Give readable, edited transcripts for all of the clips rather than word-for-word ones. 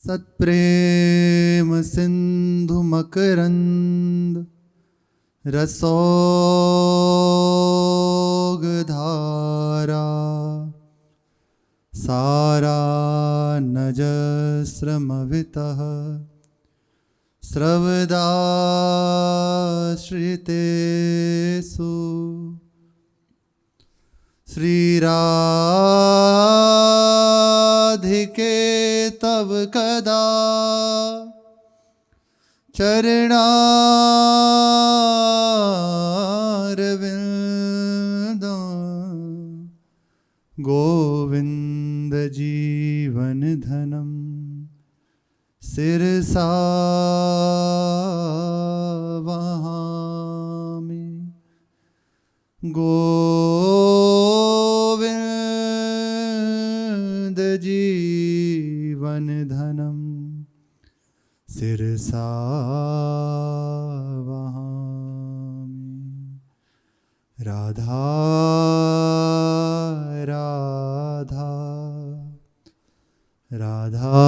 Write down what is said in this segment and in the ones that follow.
सत्प्रेम सिंधु मकरंद रसोग धारा सारा नजस्रमवितः स्रवदा श्रितेषु श्रीराधिके तव कदा चरणारविंदं गोविंद जीवन धनम सिरसा वहामि गोविंद जीवन धनम सिरसा वहामि। राधा राधा राधा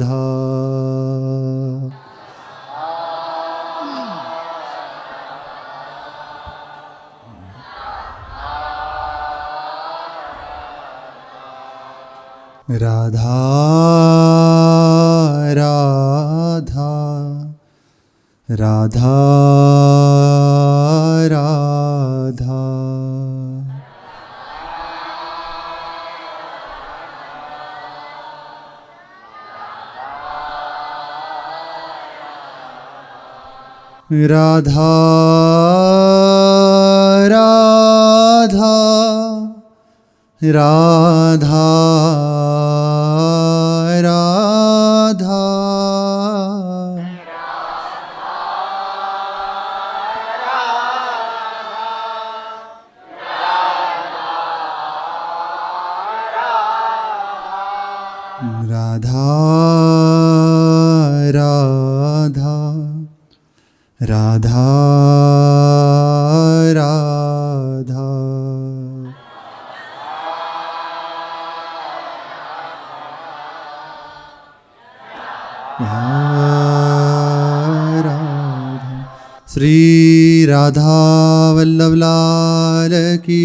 राधा राधा राधा राधा राधा राधा राधा राधा राधा राधा राधा राधा राधा राधा। श्री राधा वल्लभ लाल की।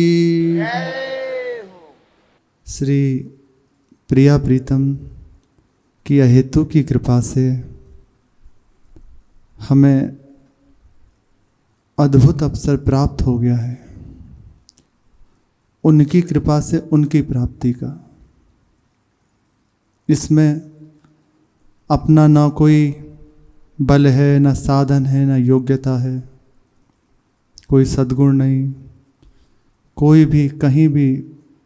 श्री प्रिया प्रीतम की अहेतु की कृपा से हमें अद्भुत अवसर प्राप्त हो गया है, उनकी कृपा से उनकी प्राप्ति का। इसमें अपना ना कोई बल है, ना साधन है, ना योग्यता है, कोई सद्गुण नहीं, कोई भी कहीं भी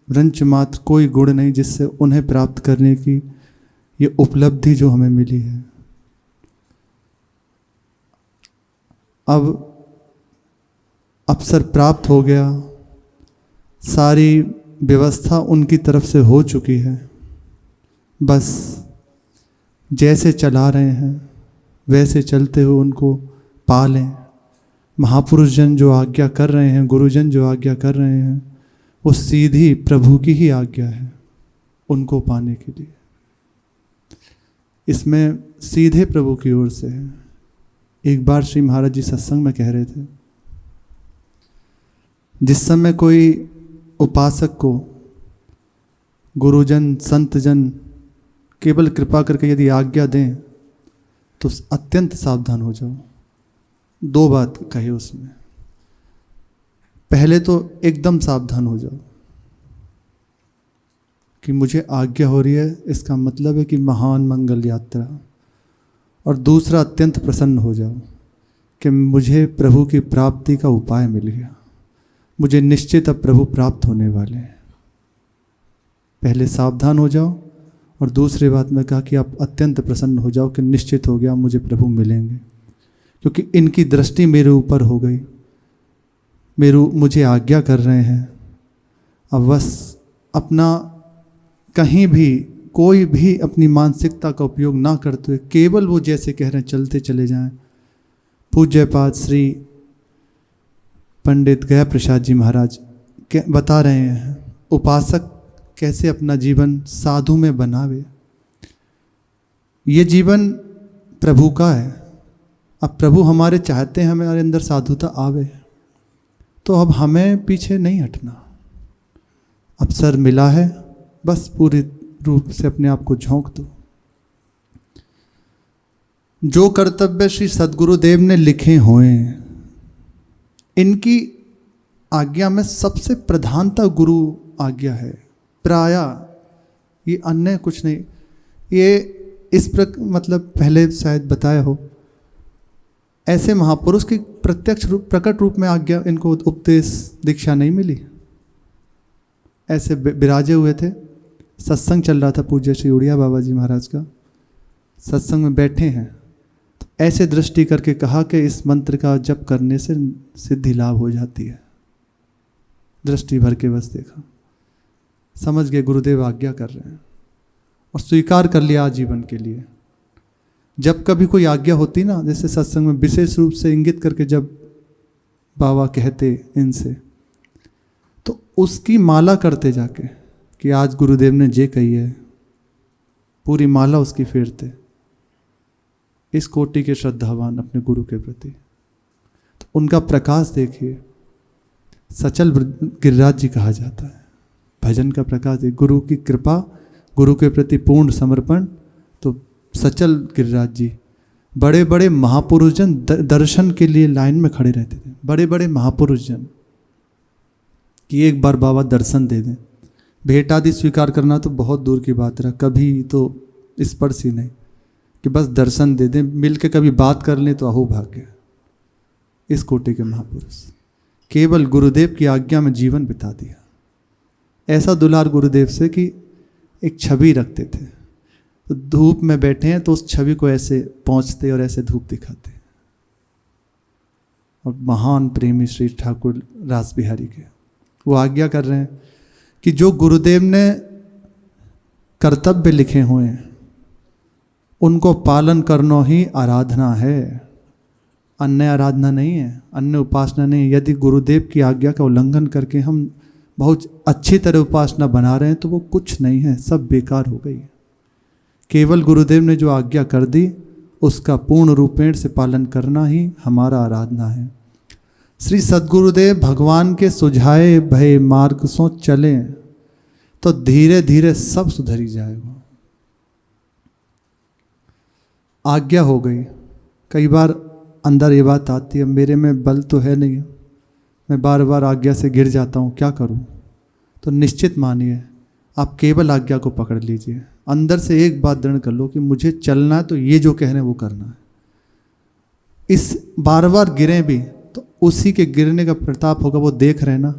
रंच मात्र कोई गुण नहीं जिससे उन्हें प्राप्त करने की ये उपलब्धि जो हमें मिली है। अब अवसर प्राप्त हो गया, सारी व्यवस्था उनकी तरफ से हो चुकी है, बस जैसे चला रहे हैं वैसे चलते हुए उनको पालें। महापुरुष जन जो आज्ञा कर रहे हैं, गुरुजन जो आज्ञा कर रहे हैं, वो सीधी प्रभु की ही आज्ञा है उनको पाने के लिए। इसमें सीधे प्रभु की ओर से है। एक बार श्री महाराज जी सत्संग में कह रहे थे, जिस समय कोई उपासक को गुरुजन संतजन केवल कृपा करके यदि आज्ञा दें तो अत्यंत सावधान हो जाओ। दो बात कही उसमें। पहले तो एकदम सावधान हो जाओ कि मुझे आज्ञा हो रही है, इसका मतलब है कि महान मंगल यात्रा। और दूसरा, अत्यंत प्रसन्न हो जाओ कि मुझे प्रभु की प्राप्ति का उपाय मिल गया, मुझे निश्चित अब प्रभु प्राप्त होने वाले हैं। पहले सावधान हो जाओ, और दूसरी बात में कहा कि आप अत्यंत प्रसन्न हो जाओ कि निश्चित हो गया मुझे प्रभु मिलेंगे, क्योंकि इनकी दृष्टि मेरे ऊपर हो गई, मुझे आज्ञा कर रहे हैं। अब बस अपना कहीं भी कोई भी अपनी मानसिकता का उपयोग ना करते हुए केवल वो जैसे कह रहे हैं चलते चले जाएं। पूज्यपाद श्री पंडित गया प्रसाद जी महाराज बता रहे हैं, उपासक कैसे अपना जीवन साधु में बनावे। ये जीवन प्रभु का है। अब प्रभु हमारे चाहते हैं हमारे अंदर साधुता आवे, तो अब हमें पीछे नहीं हटना। अवसर मिला है, बस पूरी रूप से अपने आप को झोंक दो। जो कर्तव्य श्री सद्गुरुदेव ने लिखे हुए हैं, इनकी आज्ञा में सबसे प्रधानता गुरु आज्ञा है। प्राय ये अन्य कुछ नहीं। ये इस मतलब पहले शायद बताया हो, ऐसे महापुरुष की प्रत्यक्ष रूप प्रकट रूप में आज्ञा, इनको उपदेश दीक्षा नहीं मिली। ऐसे विराजे हुए थे। सत्संग चल रहा था पूज्य श्री उड़िया बाबा जी महाराज का। सत्संग में बैठे हैं तो ऐसे दृष्टि करके कहा कि इस मंत्र का जप करने से सिद्धि लाभ हो जाती है। दृष्टि भर के बस देखा, समझ गए गुरुदेव आज्ञा कर रहे हैं और स्वीकार कर लिया आजीवन के लिए। जब कभी कोई आज्ञा होती ना, जैसे सत्संग में विशेष रूप से इंगित करके जब बाबा कहते इनसे, तो उसकी माला करते जाके कि आज गुरुदेव ने जे कही है, पूरी माला उसकी फेरते। इस कोटि के श्रद्धावान अपने गुरु के प्रति, तो उनका प्रकाश देखिए। सचल गिरिराज जी कहा जाता है। भजन का प्रकाश है, गुरु की कृपा, गुरु के प्रति पूर्ण समर्पण। तो सचल गिरिराज जी, बड़े बड़े महापुरुष जन दर्शन के लिए लाइन में खड़े रहते थे। बड़े बड़े महापुरुष जन कि एक बार बाबा दर्शन दे दें। भेंट आदि स्वीकार करना तो बहुत दूर की बात रहा, कभी तो स्पर्श ही नहीं, कि बस दर्शन दे दें, मिल के कभी बात कर लें तो अहो भाग्य। इस कोटि के महापुरुष केवल गुरुदेव की आज्ञा में जीवन बिता दिया। ऐसा दुलार गुरुदेव से कि एक छवि रखते थे, तो धूप में बैठे हैं तो उस छवि को ऐसे पहुंचते और ऐसे धूप दिखाते। और महान प्रेमी श्री ठाकुर रास बिहारी के वो आज्ञा कर रहे हैं कि जो गुरुदेव ने कर्तव्य लिखे हुए हैं उनको पालन करना ही आराधना है, अन्य आराधना नहीं है, अन्य उपासना नहीं है। यदि गुरुदेव की आज्ञा का उल्लंघन करके हम बहुत अच्छी तरह उपासना बना रहे हैं तो वो कुछ नहीं है, सब बेकार हो गई है। केवल गुरुदेव ने जो आज्ञा कर दी उसका पूर्ण रूपेण से पालन करना ही हमारा आराधना है। श्री सद्गुरुदेव भगवान के सुझाए भय मार्ग सो चले तो धीरे धीरे सब सुधरी जाएगा। आज्ञा हो गई। कई बार अंदर ये बात आती है, मेरे में बल तो है नहीं, मैं बार बार आज्ञा से गिर जाता हूँ, क्या करूँ? तो निश्चित मानिए आप केवल आज्ञा को पकड़ लीजिए। अंदर से एक बात दृढ़ कर लो कि मुझे चलना है तो ये जो कह रहे हैं वो करना है। इस बार बार गिरें भी तो उसी के गिरने का प्रताप होगा, वो देख रहे हैं ना,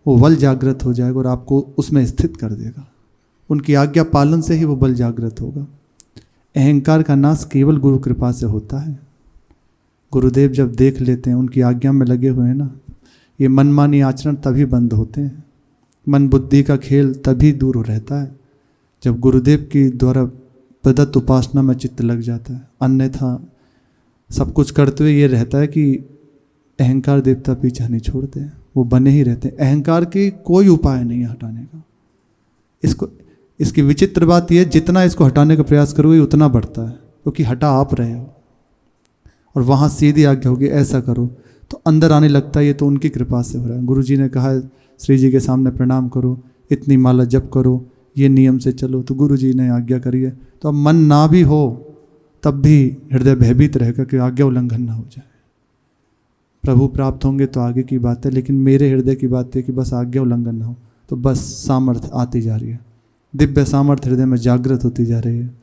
वो बल जागृत हो जाएगा और आपको उसमें स्थित कर देगा। उनकी आज्ञा पालन से ही वो बल जागृत होगा। अहंकार का नाश केवल गुरु कृपा से होता है। गुरुदेव जब देख लेते हैं उनकी आज्ञा में लगे हुए हैं ना, ये मनमानी आचरण तभी बंद होते हैं। मन बुद्धि का खेल तभी दूर रहता है जब गुरुदेव की द्वारा प्रदत्त उपासना में चित्त लग जाता है। अन्यथा सब कुछ करते हुए ये रहता है कि अहंकार देवता पीछा नहीं छोड़ते हैं, वो बने ही रहते हैं। अहंकार की कोई उपाय नहीं है हटाने का। इसकी विचित्र बात यह है, जितना इसको हटाने का प्रयास करोगे उतना बढ़ता है, क्योंकि हटा आप रहे हो। और वहाँ सीधी आज्ञा होगी ऐसा करो तो अंदर आने लगता है ये तो उनकी कृपा से हो रहा है। गुरु जी ने कहा है श्री जी के सामने प्रणाम करो, इतनी माला जप करो, ये नियम से चलो, तो गुरु जी ने आज्ञा करी है। तो अब मन ना भी हो तब भी हृदय भयभीत रहेगा कि आज्ञा उल्लंघन ना हो जाए। प्रभु प्राप्त होंगे तो आगे की बात है, लेकिन मेरे हृदय की बात है कि बस आज्ञा उल्लंघन ना हो। तो बस सामर्थ्य आती जा रही है, दिव्य सामर्थ्य हृदय में जागृत होती जा रही है।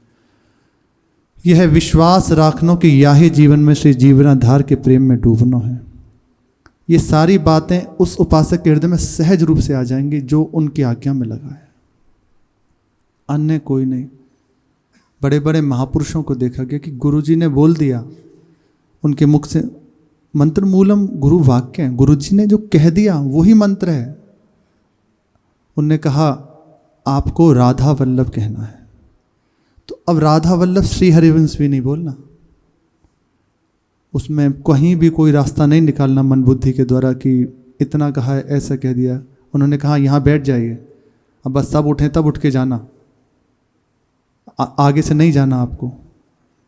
यह विश्वास रखनो कि यही जीवन में श्री जीवनाधार के प्रेम में डूबना है। ये सारी बातें उस उपासक के हृदय में सहज रूप से आ जाएंगी जो उनकी आज्ञा में लगा है, अन्य कोई नहीं। बड़े बड़े महापुरुषों को देखा गया कि गुरु जी ने बोल दिया, उनके मुख से मंत्र मूलम गुरु वाक्य है, गुरु जी ने जो कह दिया वही मंत्र है। उनने कहा आपको राधा वल्लभ कहना है, तो अब राधा वल्लभ श्री हरिवंश भी नहीं बोलना, उसमें कहीं भी कोई रास्ता नहीं निकालना मन बुद्धि के द्वारा कि इतना कहा है ऐसा कह दिया। उन्होंने कहा यहाँ बैठ जाइए, अब बस सब उठें तब उठ के जाना, आगे से नहीं जाना आपको।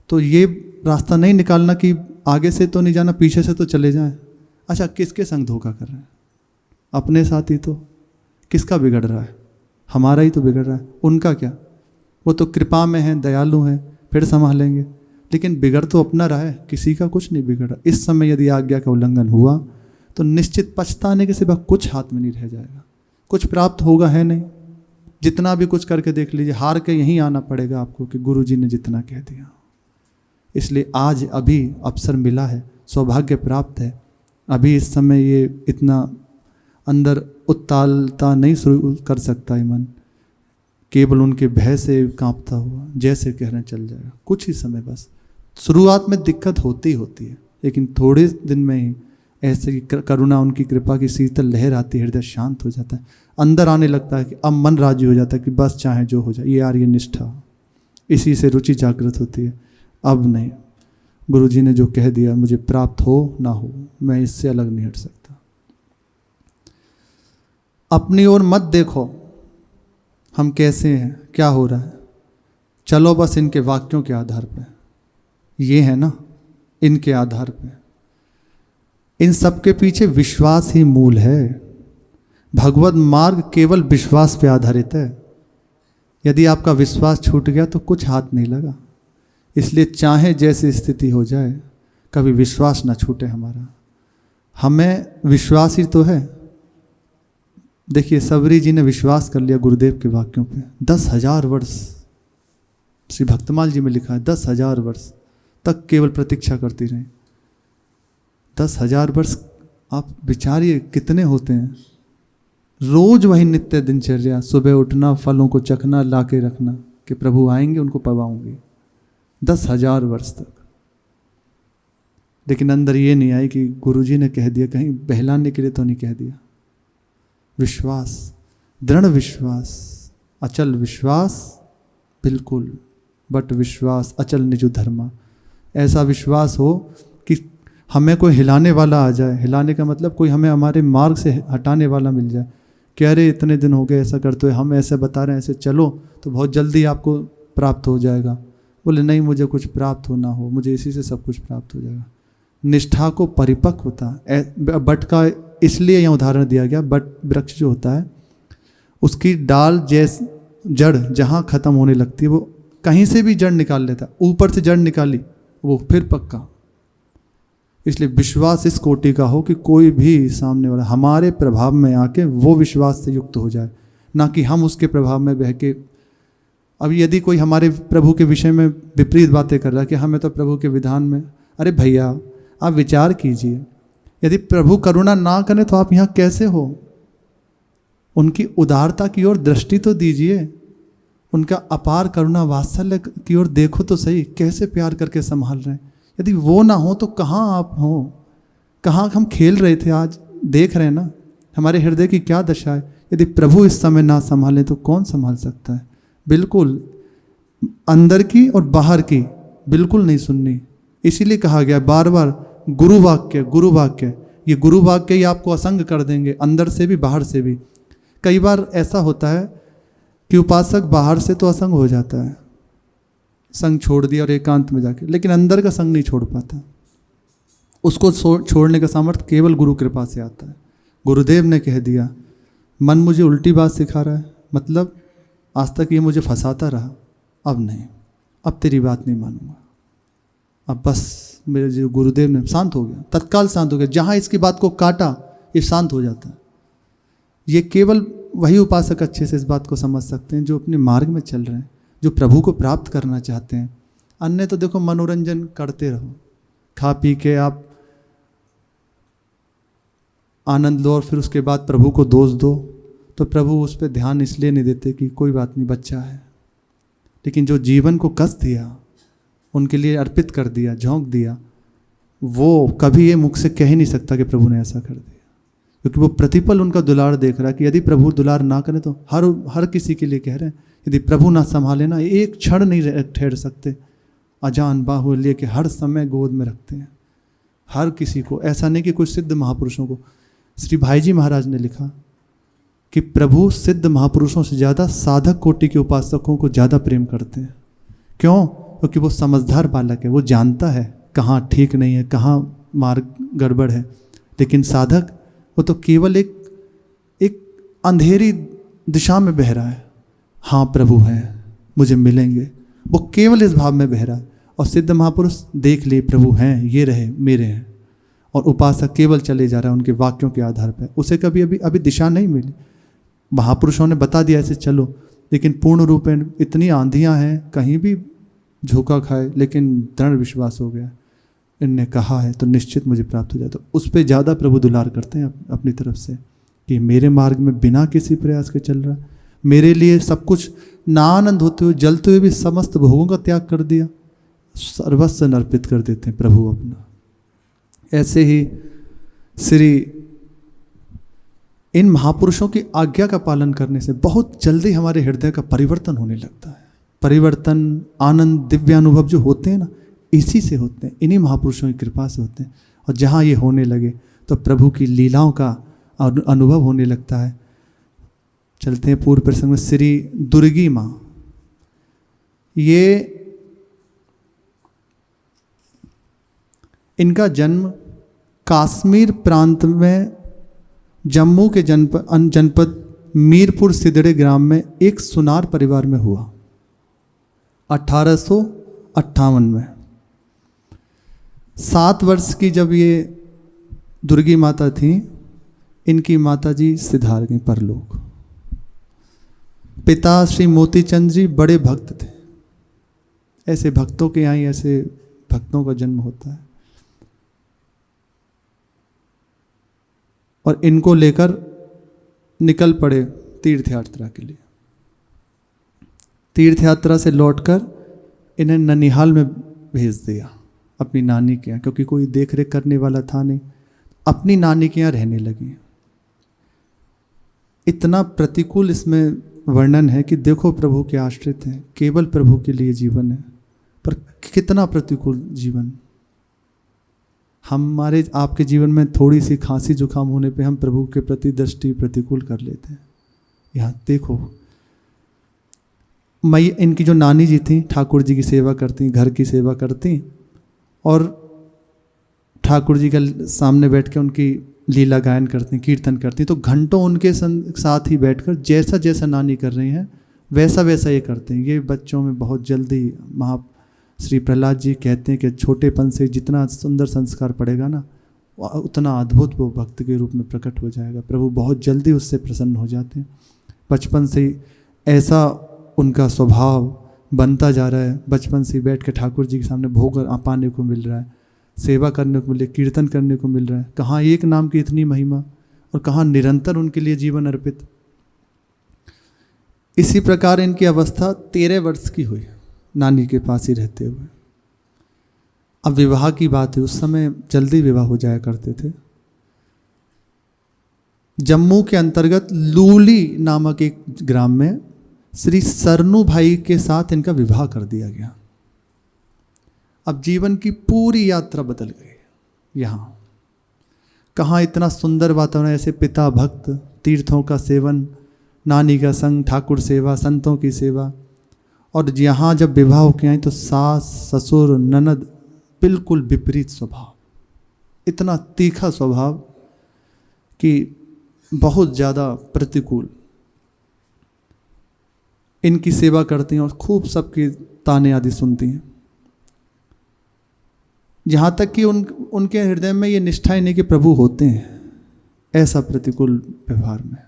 तो ये रास्ता नहीं निकालना कि आगे से तो नहीं जाना, पीछे से तो चले जाएं। अच्छा, किसके संग धोखा कर रहे हैं? अपने साथ ही तो। किसका बिगड़ रहा है? हमारा ही तो बिगड़ रहा है। उनका क्या, वो तो कृपा में हैं, दयालु हैं, फिर संभालेंगे। लेकिन बिगड़ तो अपना रहा है, किसी का कुछ नहीं बिगड़ा। इस समय यदि आज्ञा का उल्लंघन हुआ तो निश्चित पछताने के सिवा कुछ हाथ में नहीं रह जाएगा, कुछ प्राप्त होगा है नहीं। जितना भी कुछ करके देख लीजिए, हार के यहीं आना पड़ेगा आपको कि गुरु जी ने जितना कह दिया। इसलिए आज अभी अवसर मिला है, सौभाग्य प्राप्त है। अभी इस समय ये इतना अंदर उत्तालता नहीं शुरू कर सकता है मन, केवल उनके भय से कांपता हुआ जैसे कह रहे हैं चल जाएगा। कुछ ही समय बस, शुरुआत में दिक्कत होती है, लेकिन थोड़े दिन में ही ऐसे करुणा, उनकी कृपा की शीतल लहर आती है, हृदय शांत हो जाता है, अंदर आने लगता है कि अब मन राजी हो जाता है कि बस चाहे जो हो जाए। ये यार ये निष्ठा, इसी से रुचि जागृत होती है। अब नहीं, गुरु जी ने जो कह दिया, मुझे प्राप्त हो ना हो, मैं इससे अलग नहीं हट सकता। अपनी ओर मत देखो हम कैसे हैं, क्या हो रहा है, चलो बस इनके वाक्यों के आधार पे, ये है ना, इनके आधार पे। इन सब के पीछे विश्वास ही मूल है। भगवत मार्ग केवल विश्वास पे आधारित है। यदि आपका विश्वास छूट गया तो कुछ हाथ नहीं लगा। इसलिए चाहे जैसी स्थिति हो जाए, कभी विश्वास ना छूटे हमारा। हमें विश्वास ही तो है। देखिए, सबरी जी ने विश्वास कर लिया गुरुदेव के वाक्यों पे। 10,000 वर्ष, श्री भक्तमाल जी में लिखा है, 10,000 वर्ष तक केवल प्रतीक्षा करती रही। 10,000 वर्ष आप विचारिए कितने होते हैं। रोज वही नित्य दिनचर्या, सुबह उठना, फलों को चखना, ला के रखना कि प्रभु आएंगे उनको पवाऊंगी। 10,000 वर्ष तक। लेकिन अंदर ये नहीं आई कि गुरुजी ने कह दिया, कहीं बहलाने के लिए तो नहीं कह दिया। विश्वास, दृढ़ विश्वास, अचल विश्वास, बिल्कुल बट विश्वास अचल निजु धर्मा। ऐसा विश्वास हो कि हमें कोई हिलाने वाला आ जाए। हिलाने का मतलब कोई हमें हमारे मार्ग से हटाने वाला मिल जाए कि अरे इतने दिन हो गए ऐसा करते हुए, हम ऐसे बता रहे हैं, ऐसे चलो तो बहुत जल्दी आपको प्राप्त हो जाएगा। बोले नहीं, मुझे कुछ प्राप्त हो ना हो, मुझे इसी से सब कुछ प्राप्त हो जाएगा। निष्ठा को परिपक्वता, बट का इसलिए यह उदाहरण दिया गया। बट वृक्ष जो होता है, उसकी डाल जैसे जड़ जहाँ खत्म होने लगती है, वो कहीं से भी जड़ निकाल लेता है। ऊपर से जड़ निकाली, वो फिर पक्का। इसलिए विश्वास इस कोटि का हो कि कोई भी सामने वाला हमारे प्रभाव में आके वो विश्वास से युक्त हो जाए, ना कि हम उसके प्रभाव में बह के। अब यदि कोई हमारे प्रभु के विषय में विपरीत बातें कर रहा है कि हमें तो प्रभु के विधान में, अरे भैया आप विचार कीजिए, यदि प्रभु करुणा ना करें तो आप यहाँ कैसे हो? उनकी उदारता की ओर दृष्टि तो दीजिए, उनका अपार करुणा वात्सल्य की ओर देखो तो सही, कैसे प्यार करके संभाल रहे हैं। यदि वो ना हो तो कहाँ आप हो? कहाँ हम खेल रहे थे, आज देख रहे हैं ना हमारे हृदय की क्या दशा है। यदि प्रभु इस समय ना संभालें तो कौन संभाल सकता है? बिल्कुल अंदर की और बाहर की बिल्कुल नहीं सुननी। इसीलिए कहा गया बार बार गुरु वाक्य, गुरु वाक्य। ये गुरु वाक्य ही आपको असंग कर देंगे, अंदर से भी बाहर से भी। कई बार ऐसा होता है कि उपासक बाहर से तो असंग हो जाता है, संग छोड़ दिया और एकांत में जाके, लेकिन अंदर का संग नहीं छोड़ पाता। उसको छोड़ने का सामर्थ्य केवल गुरु कृपा से आता है। गुरुदेव ने कह दिया, मन मुझे उल्टी बात सिखा रहा है, मतलब आज तक ये मुझे फंसाता रहा, अब नहीं, अब तेरी बात नहीं मानूंगा। अब बस मेरे जो गुरुदेव ने, शांत हो गया, तत्काल शांत हो गया। जहाँ इसकी बात को काटा ये शांत हो जाता है। ये केवल वही उपासक अच्छे से इस बात को समझ सकते हैं जो अपने मार्ग में चल रहे हैं, जो प्रभु को प्राप्त करना चाहते हैं। अन्य तो देखो मनोरंजन करते रहो, खा पी के आप आनंद लो और फिर उसके बाद प्रभु को दोष दो, तो प्रभु उस पर ध्यान इसलिए नहीं देते कि कोई बात नहीं, बच्चा है। लेकिन जो जीवन को कस दिया, उनके लिए अर्पित कर दिया, झोंक दिया, वो कभी ये मुख से कह ही नहीं सकता कि प्रभु ने ऐसा कर दिया, क्योंकि वो प्रतिपल उनका दुलार देख रहा है। कि यदि प्रभु दुलार ना करें तो हर किसी के लिए कह रहे हैं, यदि प्रभु ना संभाले ना, एक क्षण नहीं ठहर सकते। अजान बाहु लिए के हर समय गोद में रखते हैं हर किसी को। ऐसा नहीं कि कुछ सिद्ध महापुरुषों को। श्री भाई जी महाराज ने लिखा कि प्रभु सिद्ध महापुरुषों से ज़्यादा साधक कोटि के उपासकों को ज़्यादा प्रेम करते हैं। क्यों? क्योंकि वो समझदार बालक है, वो जानता है कहाँ ठीक नहीं है, कहाँ मार्ग गड़बड़ है। लेकिन साधक वो तो केवल एक अंधेरी दिशा में बह रहा है, हाँ प्रभु हैं, मुझे मिलेंगे, वो केवल इस भाव में बह रहा है। और सिद्ध महापुरुष देख लिए प्रभु हैं, ये रहे मेरे हैं, और उपासक केवल चले जा रहा है उनके वाक्यों के आधार पर। उसे कभी अभी दिशा नहीं मिली। महापुरुषों ने बता दिया ऐसे चलो, लेकिन पूर्ण रूप में इतनी आंधियां हैं, कहीं भी झोंका खाए, लेकिन दृढ़ विश्वास हो गया, इनने कहा है तो निश्चित मुझे प्राप्त हो जाए। तो उस पर ज़्यादा प्रभु दुलार करते हैं अपनी तरफ से कि मेरे मार्ग में बिना किसी प्रयास के चल रहा, मेरे लिए सब कुछ ना आनंद होते हुए, जलते हुए भी समस्त भोगों का त्याग कर दिया, सर्वस्व अर्पित कर देते हैं प्रभु अपना। ऐसे ही श्री इन महापुरुषों की आज्ञा का पालन करने से बहुत जल्दी हमारे हृदय का परिवर्तन होने लगता है। परिवर्तन, आनंद, दिव्य अनुभव जो होते हैं ना, इसी से होते हैं, इन्हीं महापुरुषों की कृपा से होते हैं। और जहाँ ये होने लगे तो प्रभु की लीलाओं का अनुभव होने लगता है। चलते हैं पूर्व प्रसंग में। श्री दुर्गी माँ, ये इनका जन्म कश्मीर प्रांत में जम्मू के जनपद मीरपुर सिदड़े ग्राम में एक सुनार परिवार में हुआ 1858 में। 7 वर्ष की जब ये दुर्गी माता थी, इनकी माता जी सिधार गई परलोक। पिता श्री मोतीचंद जी बड़े भक्त थे। ऐसे भक्तों के यहाँ ही ऐसे भक्तों का जन्म होता है। और इनको लेकर निकल पड़े तीर्थ यात्रा के लिए। तीर्थ यात्रा से लौटकर इन्हें ननिहाल में भेज दिया अपनी नानी के यहाँ, क्योंकि कोई देख रेख करने वाला था नहीं। अपनी नानी के यहाँ रहने लगी। इतना प्रतिकूल इसमें वर्णन है कि देखो प्रभु के आश्रित हैं, केवल प्रभु के लिए जीवन है, पर कितना प्रतिकूल जीवन। हमारे आपके जीवन में थोड़ी सी खांसी जुकाम होने पे हम प्रभु के प्रति दृष्टि प्रतिकूल कर लेते हैं। यहाँ देखो, मैं इनकी जो नानी जी थी, ठाकुर जी की सेवा करती, घर की सेवा करती, और ठाकुर जी के सामने बैठ के उनकी लीला गायन करती, कीर्तन करती। तो घंटों उनके साथ ही बैठकर जैसा जैसा नानी कर रही हैं वैसा वैसा ये करते हैं। ये बच्चों में बहुत जल्दी श्री प्रहलाद जी कहते हैं कि छोटेपन से जितना सुंदर संस्कार पड़ेगा ना, उतना अद्भुत वो भक्त के रूप में प्रकट हो जाएगा। प्रभु बहुत जल्दी उससे प्रसन्न हो जाते हैं। बचपन से ही ऐसा उनका स्वभाव बनता जा रहा है। बचपन से बैठ के ठाकुर जी के सामने भोग पाने को मिल रहा है, सेवा करने को मिल रही है, कीर्तन करने को मिल रहा है। कहाँ एक नाम की इतनी महिमा, और कहाँ निरंतर उनके लिए जीवन अर्पित। इसी प्रकार इनकी अवस्था 13 वर्ष की हुई, नानी के पास ही रहते हुए। अब विवाह की बात है, उस समय जल्दी विवाह हो जाया करते थे। जम्मू के अंतर्गत लूली नामक एक ग्राम में श्री सरनू भाई के साथ इनका विवाह कर दिया गया। अब जीवन की पूरी यात्रा बदल गई। यहाँ कहाँ इतना सुंदर वातावरण, ऐसे पिता भक्त, तीर्थों का सेवन, नानी का संग, ठाकुर सेवा, संतों की सेवा। और यहाँ जब विवाह के आए तो सास, ससुर, ननद बिल्कुल विपरीत स्वभाव, इतना तीखा स्वभाव कि बहुत ज़्यादा प्रतिकूल। इनकी सेवा करती हैं और खूब सबकी ताने आदि सुनती हैं। यहाँ तक कि उनके हृदय में ये निष्ठा ही नहीं कि प्रभु होते हैं। ऐसा प्रतिकूल व्यवहार में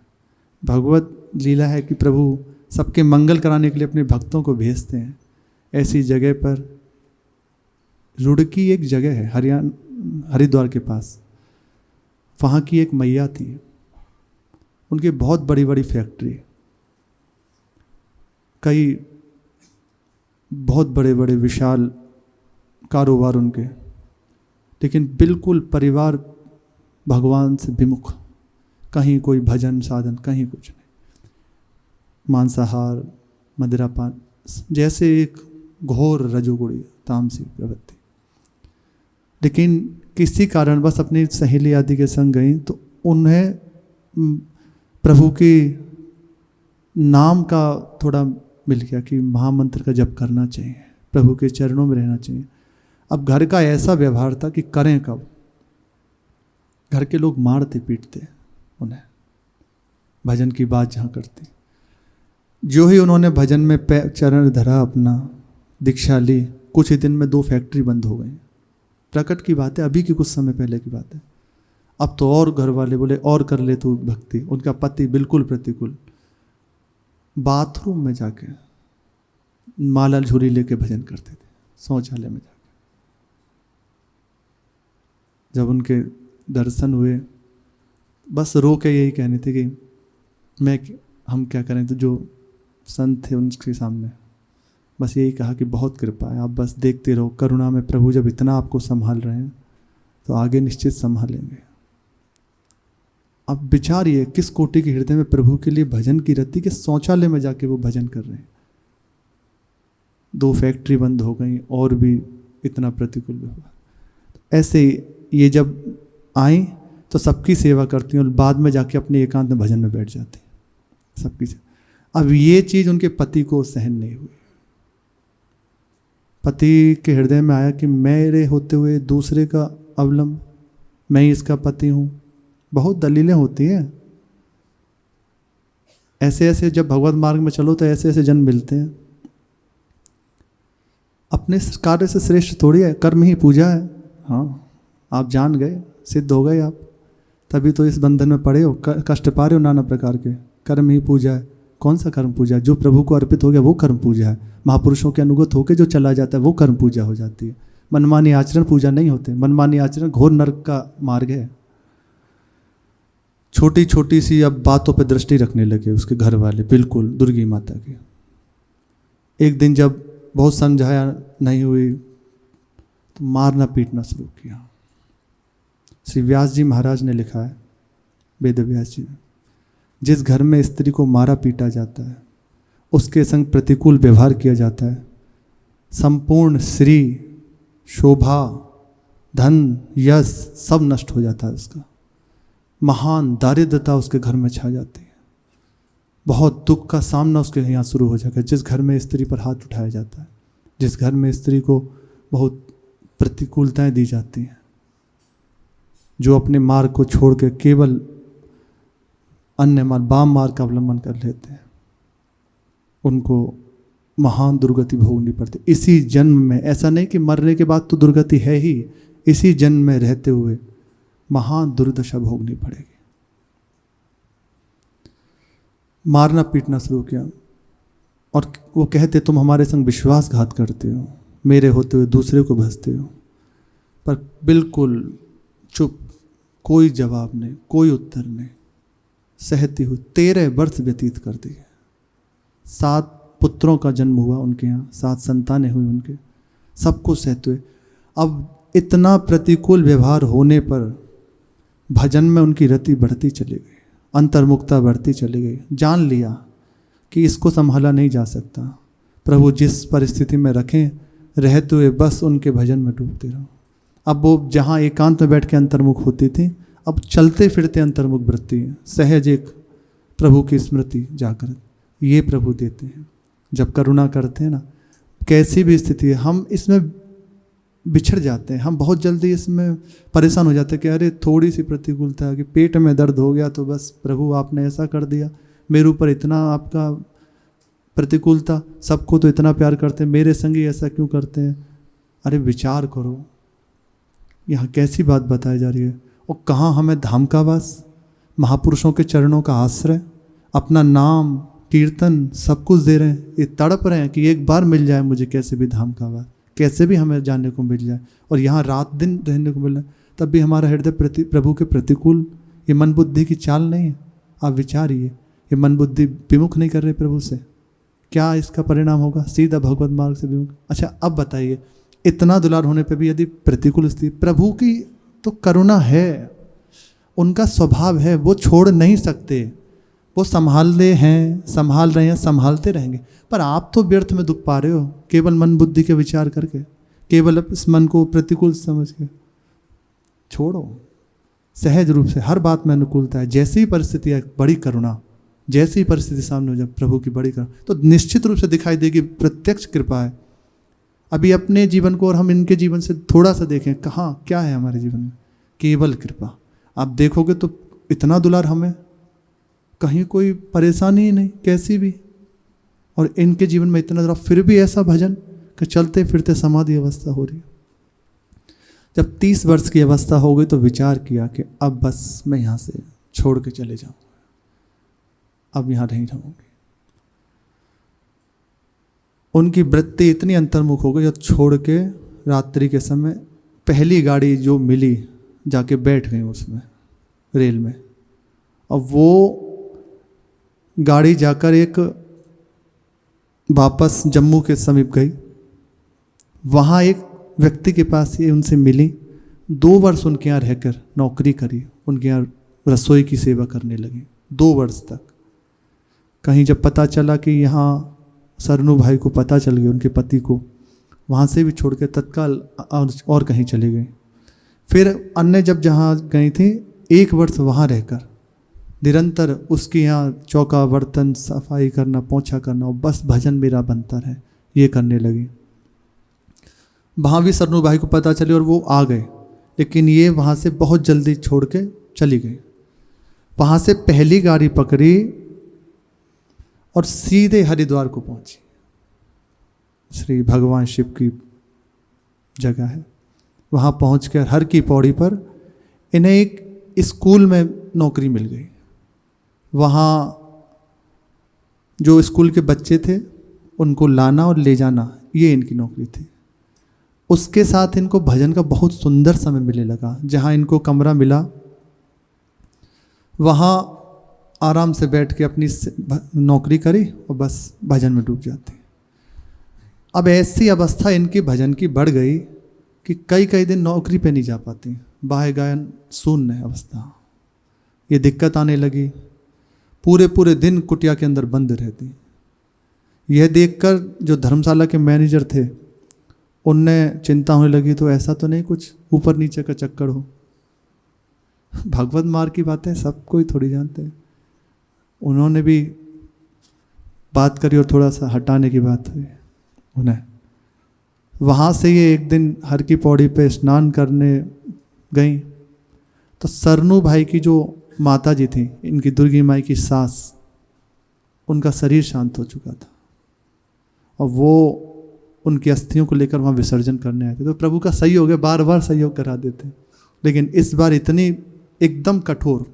भगवत लीला है कि प्रभु सबके मंगल कराने के लिए अपने भक्तों को भेजते हैं। ऐसी जगह पर रुड़की एक जगह है हरिद्वार के पास, वहाँ की एक मैया थी, उनकी बहुत बड़ी बड़ी फैक्ट्री, कई बहुत बड़े बड़े विशाल कारोबार उनके, लेकिन बिल्कुल परिवार भगवान से विमुख। कहीं कोई भजन साधन, कहीं कुछ नहीं, मांसाहार, मदिरापान, जैसे एक घोर रजोगुणी तामसी प्रवृत्ति। लेकिन किसी कारण बस अपनी सहेली आदि के संग गई तो उन्हें प्रभु की नाम का थोड़ा मिल गया कि महामंत्र का जप करना चाहिए, प्रभु के चरणों में रहना चाहिए। अब घर का ऐसा व्यवहार था कि करें कब, घर के लोग मारते पीटते उन्हें, भजन की बात जहाँ करते। जो ही उन्होंने भजन में चरण धरा, अपना दीक्षा ली, कुछ ही दिन में 2 फैक्ट्री बंद हो गई। प्रकट की बात है, अभी की कुछ समय पहले की बात है। अब तो और घर वाले बोले और कर ले तू भक्ति। उनका पति बिल्कुल प्रतिकूल, बाथरूम में जाके माला झुरी लेके भजन करते थे, शौचालय में जाके। जब उनके दर्शन हुए, बस रो के यही कहने थे कि हम क्या करें, तो जो संत थे उनके सामने बस यही कहा कि बहुत कृपा है, आप बस देखते रहो, करुणा में प्रभु जब इतना आपको संभाल रहे हैं तो आगे निश्चित संभालेंगे। अब विचारिए किस कोटि के हृदय में प्रभु के लिए भजन की रति के शौचालय में जाके वो भजन कर रहे हैं। 2 फैक्ट्री बंद हो गई और भी इतना प्रतिकूल व्यवहार। ऐसे ये जब आई तो सबकी सेवा करती हैं और बाद में जाके अपने एकांत में भजन में बैठ जाती हैं सबकी सेवा। अब ये चीज़ उनके पति को सहन नहीं हुई। पति के हृदय में आया कि मेरे होते हुए दूसरे का अवलंब, मैं ही इसका पति हूँ। बहुत दलीलें होती हैं, ऐसे ऐसे जब भगवत मार्ग में चलो तो ऐसे ऐसे जन मिलते हैं। अपने कार्य से श्रेष्ठ थोड़ी है, कर्म ही पूजा है। हाँ, आप जान गए, सिद्ध हो गए आप, तभी तो इस बंधन में पड़े हो, कष्ट पा रहे हो नाना प्रकार के। कर्म ही पूजा है। कौन सा कर्म पूजा है? जो प्रभु को अर्पित हो गया वो कर्म पूजा है। महापुरुषों के अनुगत होकर जो चला जाता है वो कर्म पूजा हो जाती है। मनमानी आचरण पूजा नहीं होते। मनमानी आचरण घोर नरक का मार्ग है। छोटी छोटी सी अब बातों पर दृष्टि रखने लगे उसके घर वाले, बिल्कुल दुर्गी माता की। एक दिन जब बहुत समझाया नहीं हुई तो मारना पीटना शुरू किया। श्री व्यास जी महाराज ने लिखा है, वेद व्यास जी, जिस घर में स्त्री को मारा पीटा जाता है, उसके संग प्रतिकूल व्यवहार किया जाता है, संपूर्ण श्री, शोभा, धन, यश सब नष्ट हो जाता है उसका। महान दारिद्रता उसके घर में छा जाती है। बहुत दुख का सामना उसके यहाँ शुरू हो जाएगा। जिस घर में स्त्री पर हाथ उठाया जाता है, जिस घर में स्त्री को बहुत प्रतिकूलताएं दी जाती हैं, जो अपने मार्ग को छोड़ के केवल अन्य मार्ग, वाम मार्ग का अवलंबन कर लेते हैं, उनको महान दुर्गति भोगनी पड़ती। इसी जन्म में, ऐसा नहीं कि मरने के बाद तो दुर्गति है ही, इसी जन्म में रहते हुए महान दुर्दशा भोगनी पड़ेगी। मारना पीटना शुरू किया और वो कहते तुम हमारे संग विश्वासघात करते हो, मेरे होते हुए दूसरे को भसते हो। पर बिल्कुल चुप, कोई जवाब नहीं, कोई उत्तर नहीं, सहती हुई 13 वर्ष व्यतीत कर दिए। 7 पुत्रों का जन्म हुआ उनके यहाँ, 7 संतानें हुई उनके, सबको सहते हुए। अब इतना प्रतिकूल व्यवहार होने पर भजन में उनकी रति बढ़ती चली गई, अंतर्मुखता बढ़ती चली गई। जान लिया कि इसको संभाला नहीं जा सकता। प्रभु जिस परिस्थिति में रखें, रहते हुए बस उनके भजन में डूबते रहो। अब वो जहाँ एकांत में बैठ के अंतर्मुख होती थी, अब चलते फिरते अंतर्मुख वृत्ति है। सहज एक प्रभु की स्मृति जागृत, ये प्रभु देते हैं। जब करुणा करते हैं ना, कैसी भी स्थिति है, हम इसमें बिछड़ जाते हैं। हम बहुत जल्दी इसमें परेशान हो जाते हैं कि अरे थोड़ी सी प्रतिकूलता, कि पेट में दर्द हो गया तो बस प्रभु आपने ऐसा कर दिया, मेरे ऊपर इतना आपका प्रतिकूलता, सबको तो इतना प्यार करते हैं, मेरे संग ही ऐसा क्यों करते हैं। अरे विचार करो, यहाँ कैसी बात बताई जा रही है। और कहाँ हमें धाम का वास, महापुरुषों के चरणों का आश्रय, अपना नाम कीर्तन सब कुछ दे रहे हैं। ये तड़प रहे हैं कि एक बार मिल जाए मुझे कैसे भी धाम का वास, कैसे भी हमें जाने को मिल जाए, और यहाँ रात दिन रहने को मिल रहा है, तब भी हमारा हृदय प्रभु के प्रतिकूल। ये मन बुद्धि की चाल नहीं है। आप विचारिए, ये मन बुद्धि विमुख नहीं कर रहे प्रभु से, क्या इसका परिणाम होगा? सीधा भगवत मार्ग से विमुख। अच्छा अब बताइए, इतना दुलार होने पर भी यदि प्रतिकूल स्थिति, प्रभु की तो करुणा है, उनका स्वभाव है, वो छोड़ नहीं सकते, वो संभाल रहे हैं, संभालते रहेंगे। पर आप तो व्यर्थ में दुख पा रहे हो, केवल मन बुद्धि के विचार करके, केवल इस मन को प्रतिकूल समझ के। छोड़ो, सहज रूप से हर बात में अनुकूलता है। जैसी ही परिस्थिति है बड़ी करुणा, जैसी परिस्थिति सामने हो जाए प्रभु की बड़ी करुणा, तो निश्चित रूप से दिखाई देगी प्रत्यक्ष कृपा है। अभी अपने जीवन को और हम इनके जीवन से थोड़ा सा देखें, कहाँ क्या है हमारे जीवन में? केवल कृपा। आप देखोगे तो इतना दुलार हमें, कहीं कोई परेशानी ही नहीं कैसी भी, और इनके जीवन में इतना दुलार, फिर भी ऐसा भजन कि चलते फिरते समाधि अवस्था हो रही है। जब 30 वर्ष की अवस्था हो गई तो विचार किया कि अब बस मैं यहाँ से छोड़ के चले जाऊँ, अब यहाँ नहीं रहूँगी। उनकी वृत्ति इतनी अंतर्मुख हो गई, जब छोड़ के रात्रि के समय पहली गाड़ी जो मिली जाके बैठ गई उसमें, रेल में। अब वो गाड़ी जाकर एक वापस जम्मू के समीप गई। वहाँ एक व्यक्ति के पास ये उनसे मिली, 2 वर्ष उनके यहाँ रहकर नौकरी करी, उनके यहाँ रसोई की सेवा करने लगी 2 वर्ष तक। कहीं जब पता चला कि यहाँ सरनू भाई को पता चल गया, उनके पति को, वहाँ से भी छोड़ के तत्काल और कहीं चले गए। फिर अन्य जब जहाँ गई थी 1 वर्ष वहाँ रहकर निरंतर उसके यहाँ चौका बर्तन सफाई करना, पोंछा करना, और बस भजन मेरा बनता रहे, ये करने लगी। वहाँ भी सरनू भाई को पता चली और वो आ गए, लेकिन ये वहाँ से बहुत जल्दी छोड़ के चली गई। वहाँ से पहली गाड़ी पकड़ी और सीधे हरिद्वार को पहुँची। श्री भगवान शिव की जगह है। वहाँ पहुँचकर हर की पौड़ी पर इन्हें एक स्कूल में नौकरी मिल गई। वहाँ जो स्कूल के बच्चे थे उनको लाना और ले जाना, ये इनकी नौकरी थी। उसके साथ इनको भजन का बहुत सुंदर समय मिलने लगा। जहाँ इनको कमरा मिला वहाँ आराम से बैठ के अपनी नौकरी करी और बस भजन में डूब जाते। अब ऐसी अवस्था इनकी भजन की बढ़ गई कि कई कई दिन नौकरी पे नहीं जा पाती, बाह्य गायन शून्य अवस्था। ये दिक्कत आने लगी, पूरे पूरे दिन कुटिया के अंदर बंद रहती। यह देखकर जो धर्मशाला के मैनेजर थे उनने चिंता होने लगी, तो ऐसा तो नहीं कुछ ऊपर नीचे का चक्कर हो। भगवत मार्ग की बातें सब कोई थोड़ी जानते हैं। उन्होंने भी बात करी और थोड़ा सा हटाने की बात हुई उन्हें। वहाँ से ये एक दिन हर की पौड़ी पे स्नान करने गई तो सरनू भाई की जो माता जी थी, इनकी दुर्गी माई की सास, उनका शरीर शांत हो चुका था और वो उनकी अस्थियों को लेकर वहाँ विसर्जन करने आए थे। तो प्रभु का सहयोग है, बार बार सहयोग करा देते, लेकिन इस बार इतनी एकदम कठोर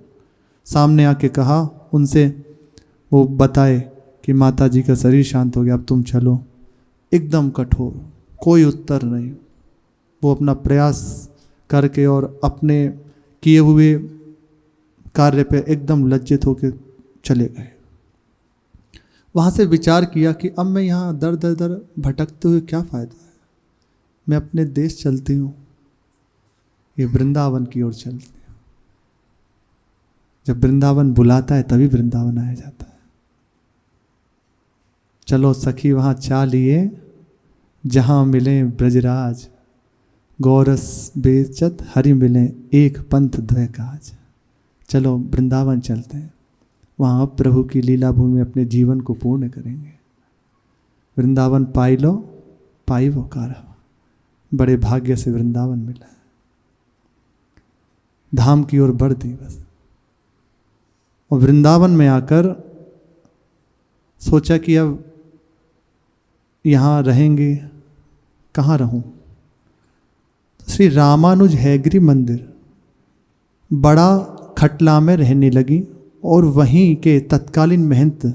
सामने आके कहा उनसे, वो बताए कि माता जी का शरीर शांत हो गया, अब तुम चलो। एकदम कठोर, कोई उत्तर नहीं। वो अपना प्रयास करके और अपने किए हुए कार्य पे एकदम लज्जित होकर चले गए। वहाँ से विचार किया कि अब मैं यहाँ दर दर दर भटकते हुए क्या फ़ायदा है, मैं अपने देश चलती हूँ, ये वृंदावन की ओर चलती हूँ। जब वृंदावन बुलाता है तभी वृंदावन आया जाता है। चलो सखी वहाँ चा लिए, जहाँ मिले ब्रजराज, गौरस बेचत हरि मिले, एक पंथ द्वय काज। चलो वृंदावन चलते हैं, वहाँ प्रभु की लीला भूमि में अपने जीवन को पूर्ण करेंगे। वृंदावन पाई लो पाई वो कार, बड़े भाग्य से वृंदावन मिला। धाम की ओर बढ़ दी बस। और वृंदावन में आकर सोचा कि अब यहाँ रहेंगे, कहाँ रहूँ। तो श्री रामानुज हैगरी मंदिर बड़ा खटला में रहने लगी और वहीं के तत्कालीन महंत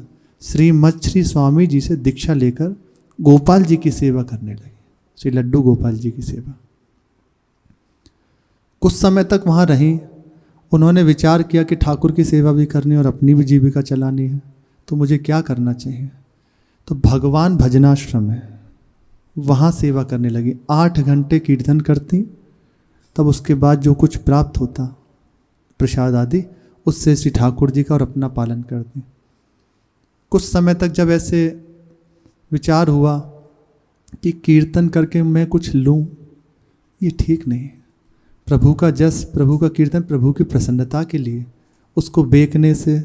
श्री मच्छरी स्वामी जी से दीक्षा लेकर गोपाल जी की सेवा करने लगी, श्री लड्डू गोपाल जी की सेवा। कुछ समय तक वहाँ रही। उन्होंने विचार किया कि ठाकुर की सेवा भी करनी और अपनी भी जीविका चलानी है, तो मुझे क्या करना चाहिए। तो भगवान भजनाश्रम है, वहाँ सेवा करने लगी। 8 घंटे कीर्तन करती, तब उसके बाद जो कुछ प्राप्त होता प्रसाद आदि, उससे श्री ठाकुर जी का और अपना पालन करती। कुछ समय तक जब ऐसे विचार हुआ कि कीर्तन करके मैं कुछ लूँ, ये ठीक नहीं है, प्रभु का जस, प्रभु का कीर्तन प्रभु की प्रसन्नता के लिए, उसको बेचने से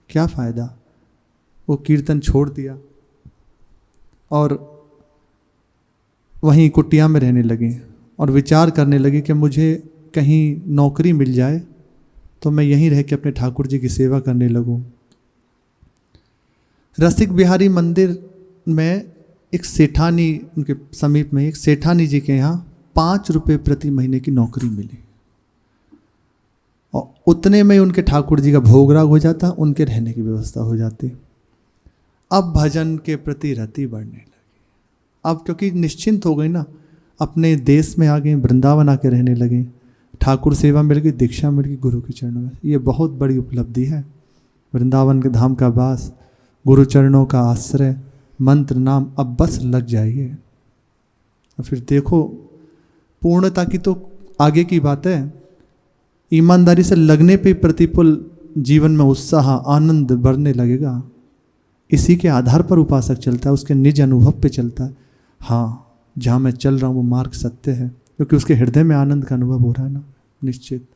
क्या फ़ायदा। वो कीर्तन छोड़ दिया और वहीं कुटिया में रहने लगे और विचार करने लगे कि मुझे कहीं नौकरी मिल जाए तो मैं यहीं रह के अपने ठाकुर जी की सेवा करने लगूं। रसिक बिहारी मंदिर में एक सेठानी, उनके समीप में एक सेठानी जी के यहाँ 5 रुपये प्रति महीने की नौकरी मिली और उतने में उनके ठाकुर जी का भोग राग हो जाता, उनके रहने की व्यवस्था हो जाती। अब भजन के प्रति रति बढ़ने लगी। अब क्योंकि निश्चिंत हो गई ना, अपने देश में आ गए, वृंदावन आके रहने लगे, ठाकुर सेवा मिल गई, दीक्षा मिल गई गुरु के चरणों में। ये बहुत बड़ी उपलब्धि है। वृंदावन के धाम का वास, गुरु चरणों का आश्रय, मंत्र नाम, अब बस लग जाइए और फिर देखो पूर्णता की तो आगे की बात है। ईमानदारी से लगने पे प्रतिपल जीवन में उत्साह आनंद बढ़ने लगेगा। इसी के आधार पर उपासक चलता है, उसके निज अनुभव पे चलता है। हाँ, जहाँ मैं चल रहा हूँ वो मार्ग सत्य है, क्योंकि उसके हृदय में आनंद का अनुभव हो रहा है ना। निश्चित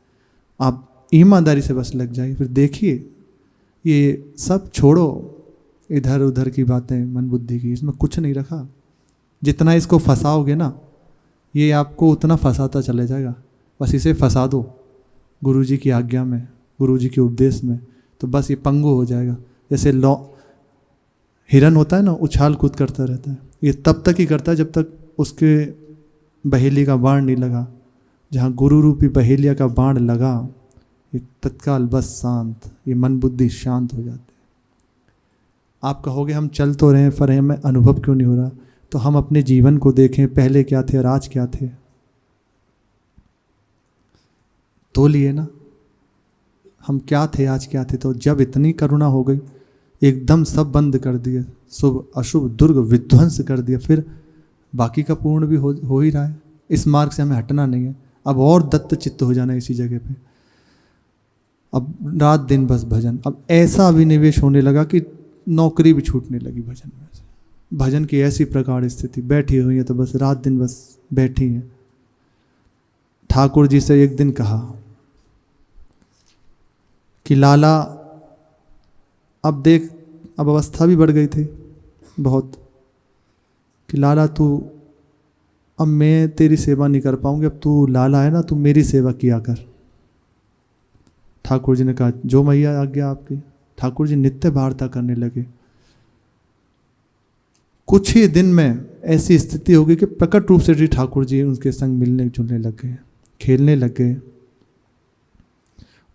आप ईमानदारी से बस लग जाइए, फिर देखिए ये सब छोड़ो, इधर उधर की बातें मन बुद्धि की, इसमें कुछ नहीं रखा। जितना इसको फंसाओगे ना, ये आपको उतना फंसाता चले जाएगा। बस इसे फंसा दो गुरु जी की आज्ञा में, गुरु जी के उपदेश में, तो बस ये पंगु हो जाएगा। जैसे हिरन होता है ना, उछाल कूद करता रहता है, ये तब तक ही करता है जब तक उसके बहेली का बाण नहीं लगा। जहाँ गुरु रूपी बहेलिया का बाण लगा, ये तत्काल बस शांत, ये मन बुद्धि शांत हो जाते। आप कहोगे हम चल तो रहे हैं पर हमें अनुभव क्यों नहीं हो रहा, तो हम अपने जीवन को देखें, पहले क्या थे और आज क्या थे, तो लिए ना हम क्या थे आज क्या थे। तो जब इतनी करुणा हो गई, एकदम सब बंद कर दिए, शुभ अशुभ दुर्ग विध्वंस कर दिया, फिर बाकी का पूर्ण भी हो ही रहा है। इस मार्ग से हमें हटना नहीं है, अब और दत्त चित्त हो जाना है इसी जगह पे। अब रात दिन बस भजन। अब ऐसा अभिनिवेश होने लगा कि नौकरी भी छूटने लगी भजन में से। भजन की ऐसी प्रकार स्थिति, बैठी हुई है तो बस रात दिन बस बैठी हैं। ठाकुर जी से एक दिन कहा कि लाला अब देख, अब अवस्था भी बढ़ गई थी बहुत, कि लाला तू, अब मैं तेरी सेवा नहीं कर पाऊंगी, अब तू लाला है ना, तू मेरी सेवा किया कर। ठाकुर जी ने कहा जो मैया आज्ञा आपकी। ठाकुर जी नित्य वार्ता करने लगे। कुछ ही दिन में ऐसी स्थिति हो गई कि प्रकट रूप से ठाकुर जी उनके संग मिलने जुलने लग गए, खेलने लग गए,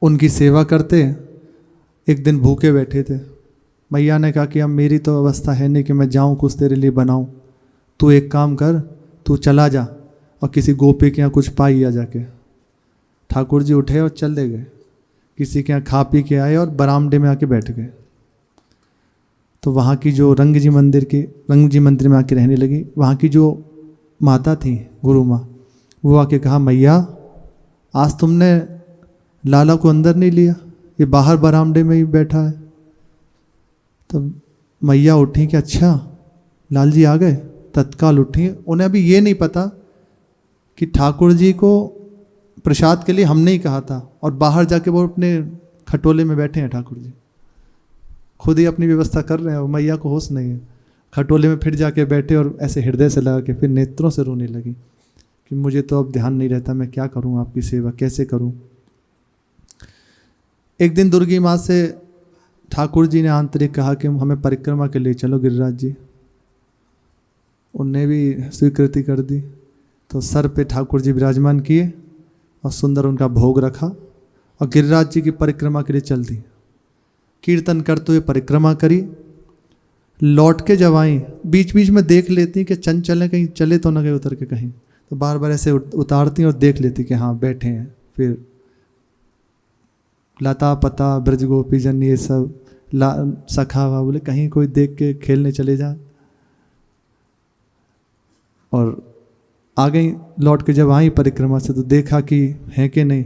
उनकी सेवा करते। एक दिन भूखे बैठे थे, मैया ने कहा कि अब मेरी तो अवस्था है नहीं कि मैं जाऊं कुछ तेरे लिए बनाऊं, तू एक काम कर, तू चला जा और किसी गोपी के यहाँ कुछ पाई आ जाके। ठाकुर जी उठे और चले गए, किसी के यहाँ खा पी के आए और बरामदे में आके बैठ गए। तो वहाँ की जो रंग जी मंदिर में आके रहने लगी, वहाँ की जो माता थी गुरु माँ, वो आके कहा मैया आज तुमने लाला को अंदर नहीं लिया, ये बाहर बरामदे में ही बैठा है। तो मैया उठी कि अच्छा लाल जी आ गए, तत्काल उठी। उन्हें अभी ये नहीं पता कि ठाकुर जी को प्रसाद के लिए हमने ही कहा था और बाहर जाके वो अपने खटोले में बैठे हैं। ठाकुर जी खुद ही अपनी व्यवस्था कर रहे हैं और मैया को होश नहीं है। खटोले में फिर जाके बैठे और ऐसे हृदय से लगा के फिर नेत्रों से रोने लगी कि मुझे तो अब ध्यान नहीं रहता, मैं क्या करूं, आपकी सेवा कैसे करूं। एक दिन दुर्गी माँ से ठाकुर जी ने आंतरिक कहा कि हमें परिक्रमा के लिए चलो गिरिराज जी। उनने भी स्वीकृति कर दी। तो सर पे ठाकुर जी विराजमान किए और सुंदर उनका भोग रखा और गिरिराज जी की परिक्रमा के लिए चल दी। कीर्तन करते हुए परिक्रमा करी। लौट के जब आई, बीच बीच में देख लेती कि चंचल कहीं चले तो न गए उतर के कहीं, तो बार बार ऐसे उतारती और देख लेती कि हाँ बैठे हैं। फिर लता पता ब्रज गोपी जन ये सब सखा हुआ, बोले कहीं कोई देख के खेलने चले जा। और आ गई। लौट के जब आई परिक्रमा से तो देखा कि है कि नहीं,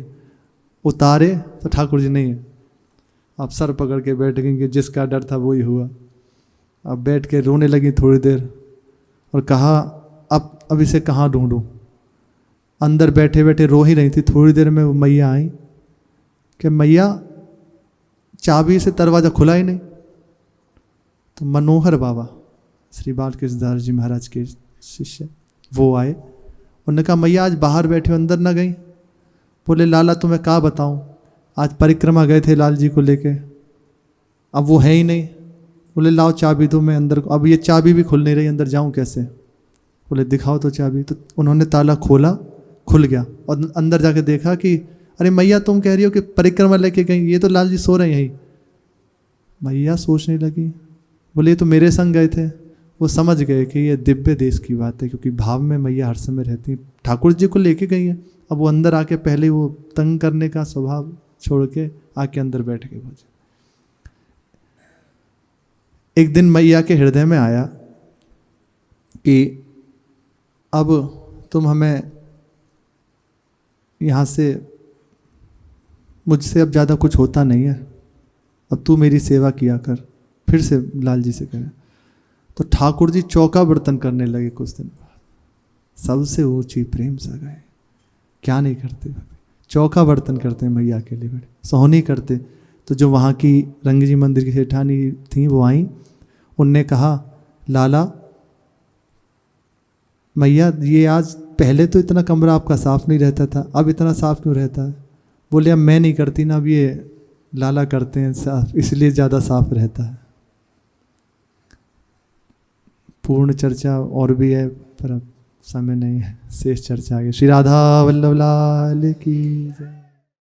उतारे तो ठाकुर जी नहीं है। अब सर पकड़ के बैठ गई कि जिसका डर था वही हुआ। अब बैठ के रोने लगी थोड़ी देर और कहा अब इसे कहाँ ढूंढूं, अंदर बैठे बैठे रो ही रही थी। थोड़ी देर में वो मैया आई कि मैया चाबी से दरवाज़ा खुला ही नहीं। तो मनोहर बाबा श्री बालकृष्ण दास जी महाराज के शिष्य वो आए। उन्होंने कहा मैया आज बाहर बैठे हो, अंदर ना गई? बोले लाला तुम्हें क्या बताऊं, आज परिक्रमा गए थे लाल जी को लेके, अब वो है ही नहीं। बोले लाओ चाबी दो, मैं अंदर, अब ये चाबी भी खुल नहीं रही, अंदर जाऊं कैसे? बोले दिखाओ तो चाबी। तो उन्होंने ताला खोला, खुल गया और अंदर जाके देखा कि अरे मैया तुम कह रही हो कि परिक्रमा लेके गई, ये तो लाल जी सो रहे हैं। मैया सोचने लगी, बोले ये तो मेरे संग गए थे। वो समझ गए कि ये दिव्य देश की बात है, क्योंकि भाव में मैया हर समय रहती हैं। ठाकुर जी को लेके गई है, अब वो अंदर आके पहले वो तंग करने का स्वभाव छोड़ के आके अंदर बैठ गए। एक दिन मैया के हृदय में आया कि अब तुम हमें यहाँ से, मुझसे अब ज़्यादा कुछ होता नहीं है, अब तू मेरी सेवा किया कर। फिर से लाल जी से कहा। तो ठाकुर जी चौका बर्तन करने लगे कुछ दिन बाद। सबसे ऊंची प्रेम सगाई क्या नहीं करते, चौका बर्तन करते हैं मैया के लिए, बड़े सोहनी करते। तो जो वहाँ की रंग जी मंदिर की सेठानी थी वो आई, उनने कहा लाला मैया ये आज, पहले तो इतना कमरा आपका साफ नहीं रहता था, अब इतना साफ क्यों रहता है? बोले अब मैं नहीं करती ना, अब ये लाला करते हैं साफ, इसलिए ज़्यादा साफ रहता है। पूर्ण चर्चा और भी है पर अब समय नहीं है, शेष चर्चा आगे। श्री राधा वल्लभ लाल की जय।